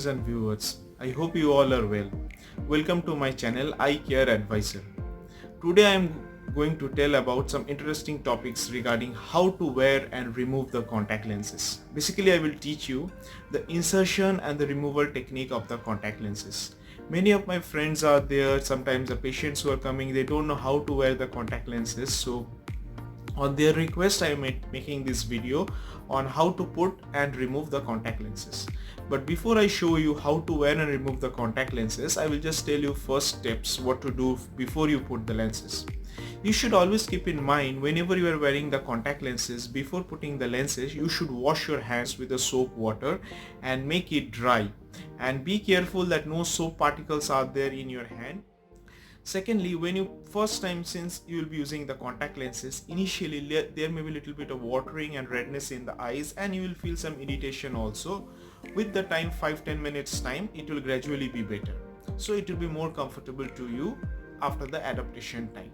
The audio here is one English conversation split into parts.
friends and viewers. I hope you all are well. Welcome to my channel Eye Care Advisor. Today I am going to tell about some interesting topics regarding how to wear and remove the contact lenses. Basically I will teach you the insertion and the removal technique of the contact lenses. Many of my friends are there, sometimes the patients who are coming, they don't know how to wear the contact lenses. So on their request I am making this video on how to put and remove the contact lenses. But before I show you how to wear and remove the contact lenses, I will just tell you first steps what to do before you put the lenses. You should always keep in mind whenever you are wearing the contact lenses, before putting the lenses you should wash your hands with the soap water and make it dry, and be careful that no soap particles are there in your hand. Secondly, when you first time, since you will be using the contact lenses, initially there may be a little bit of watering and redness in the eyes, and you will feel some irritation also. With the time, 5-10 minutes time, it will gradually be better. So it will be more comfortable to you after the adaptation time.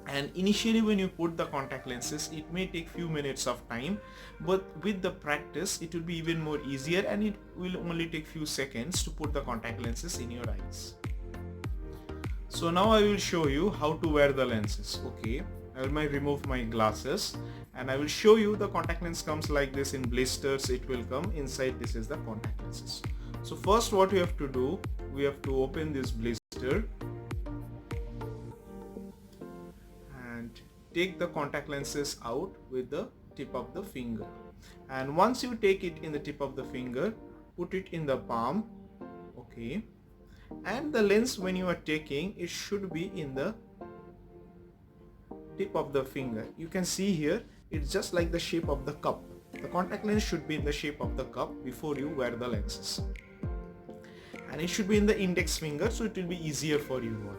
And initially when you put the contact lenses, it may take few minutes of time, but with the practice it will be even more easier, and it will only take few seconds to put the contact lenses in your eyes. So now I will show you how to wear the lenses. Okay, I will remove my glasses and I will show you the contact lens comes like this in blisters. It will come inside. This is the contact lenses. So first what we have to do, we have to open this blister and take the contact lenses out with the tip of the finger. And once you take it in the tip of the finger, put it in the palm. Okay. And the lens, when you are taking, it should be in the tip of the finger. You can see here it's just like the shape of the cup. The contact lens should be in the shape of the cup before you wear the lenses, and it should be in the index finger, so it will be easier for you all.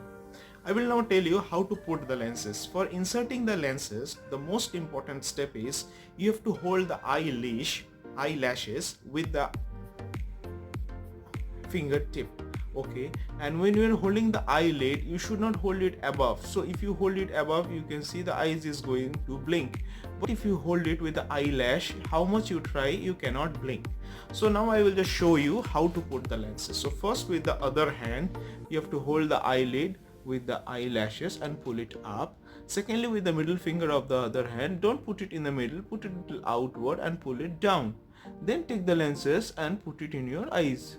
I will now tell you how to put the lenses. For inserting the lenses, the most important step is you have to hold the eyelashes with the fingertip. Okay, and when you are holding the eyelid, you should not hold it above. So if you hold it above, you can see the eyes is going to blink, but if you hold it with the eyelash, how much you try, you cannot blink. So now I will just show you how to put the lenses. So first, with the other hand you have to hold the eyelid with the eyelashes and pull it up. Secondly, with the middle finger of the other hand, don't put it in the middle, put it a little outward and pull it down. Then take the lenses and put it in your eyes.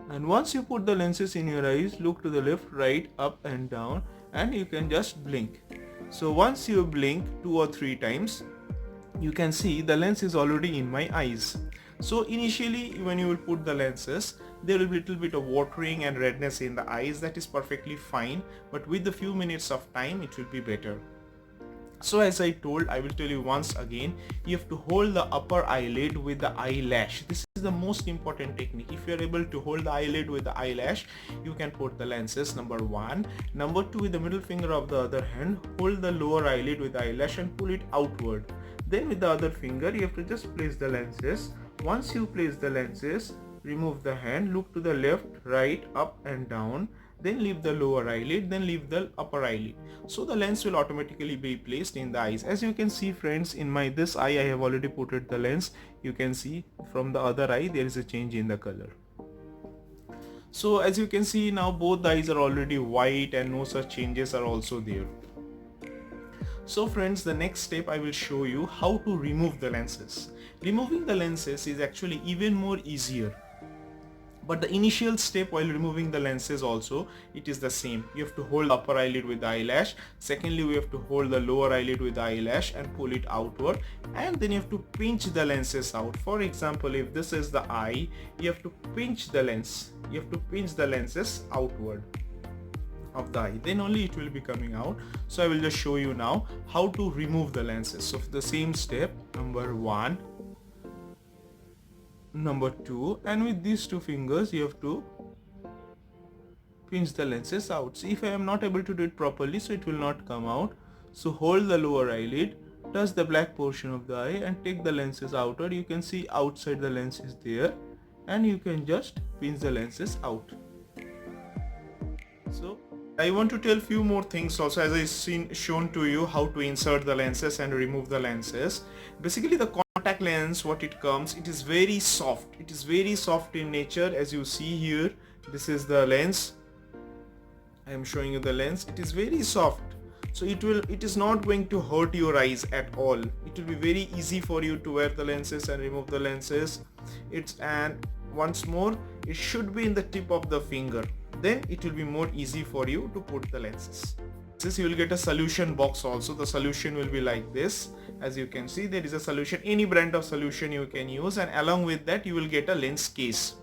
And once you put the lenses in your eyes, look to the left, right, up and down, and you can just blink. So once you blink 2 or 3 times, you can see the lens is already in my eyes. So initially when you will put the lenses, there will be a little bit of watering and redness in the eyes. That is perfectly fine, but with the few minutes of time it will be better. So as I told, I will tell you once again, you have to hold the upper eyelid with the eyelash. This is the most important technique. If you are able to hold the eyelid with the eyelash, you can put the lenses, number 1. Number 2, with the middle finger of the other hand, hold the lower eyelid with the eyelash and pull it outward. Then with the other finger, you have to just place the lenses. Once you place the lenses, remove the hand, look to the left, right, up and down. Then leave the lower eyelid, then leave the upper eyelid. So the lens will automatically be placed in the eyes. As you can see friends, in my this eye I have already put it the lens. You can see from the other eye there is a change in the color. So as you can see now, both the eyes are already white and no such changes are also there. So friends, the next step I will show you how to remove the lenses. Removing the lenses is actually even more easier. But the initial step while removing the lenses also, it is the same. You have to hold the upper eyelid with the eyelash. Secondly, we have to hold the lower eyelid with the eyelash and pull it outward. And then you have to pinch the lenses out. For example, if this is the eye, you have to pinch the lens. You have to pinch the lenses outward of the eye. Then only it will be coming out. So I will just show you now how to remove the lenses. So for the same step, number 1, number 2, and with these 2 fingers you have to pinch the lenses out. See, if I am not able to do it properly, so it will not come out. So hold the lower eyelid, touch the black portion of the eye and take the lenses outward. You can see outside the lens is there, and you can just pinch the lenses out. So I want to tell few more things also, as I shown to you how to insert the lenses and remove the lenses. Basically the contact lens, what it comes, it is very soft. It is very soft in nature. As you see here, this is the lens. I am showing you the lens. It is very soft. So it is not going to hurt your eyes at all. It will be very easy for you to wear the lenses and remove the lenses. And once more, it should be in the tip of the finger. Then it will be more easy for you to put the lenses. This you will get a solution box also. The solution will be like this. As you can see, there is a solution, any brand of solution you can use, and along with that you will get a lens case.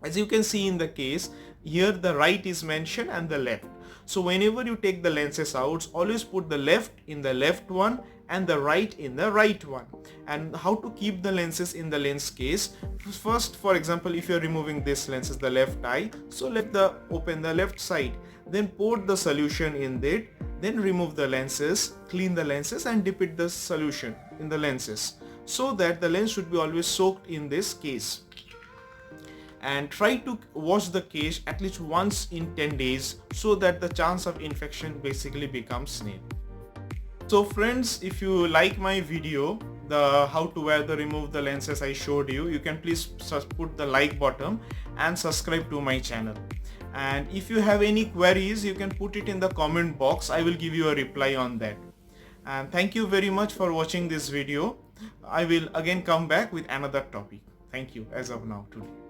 As you can see in the case, here the right is mentioned and the left. So whenever you take the lenses out, always put the left in the left one and the right in the right one. And how to keep the lenses in the lens case? First, for example, if you are removing this lens is the left eye, so open the left side, then pour the solution in it, then remove the lenses, clean the lenses and dip it the solution in the lenses, so that the lens should be always soaked in this case. And try to wash the case at least once in 10 days so that the chance of infection basically becomes nil. So friends, if you like my video, the how to wear the remove the lenses I showed you, you can please put the like button and subscribe to my channel. And if you have any queries, you can put it in the comment box. I will give you a reply on that. And thank you very much for watching this video. I will again come back with another topic. Thank you as of now today.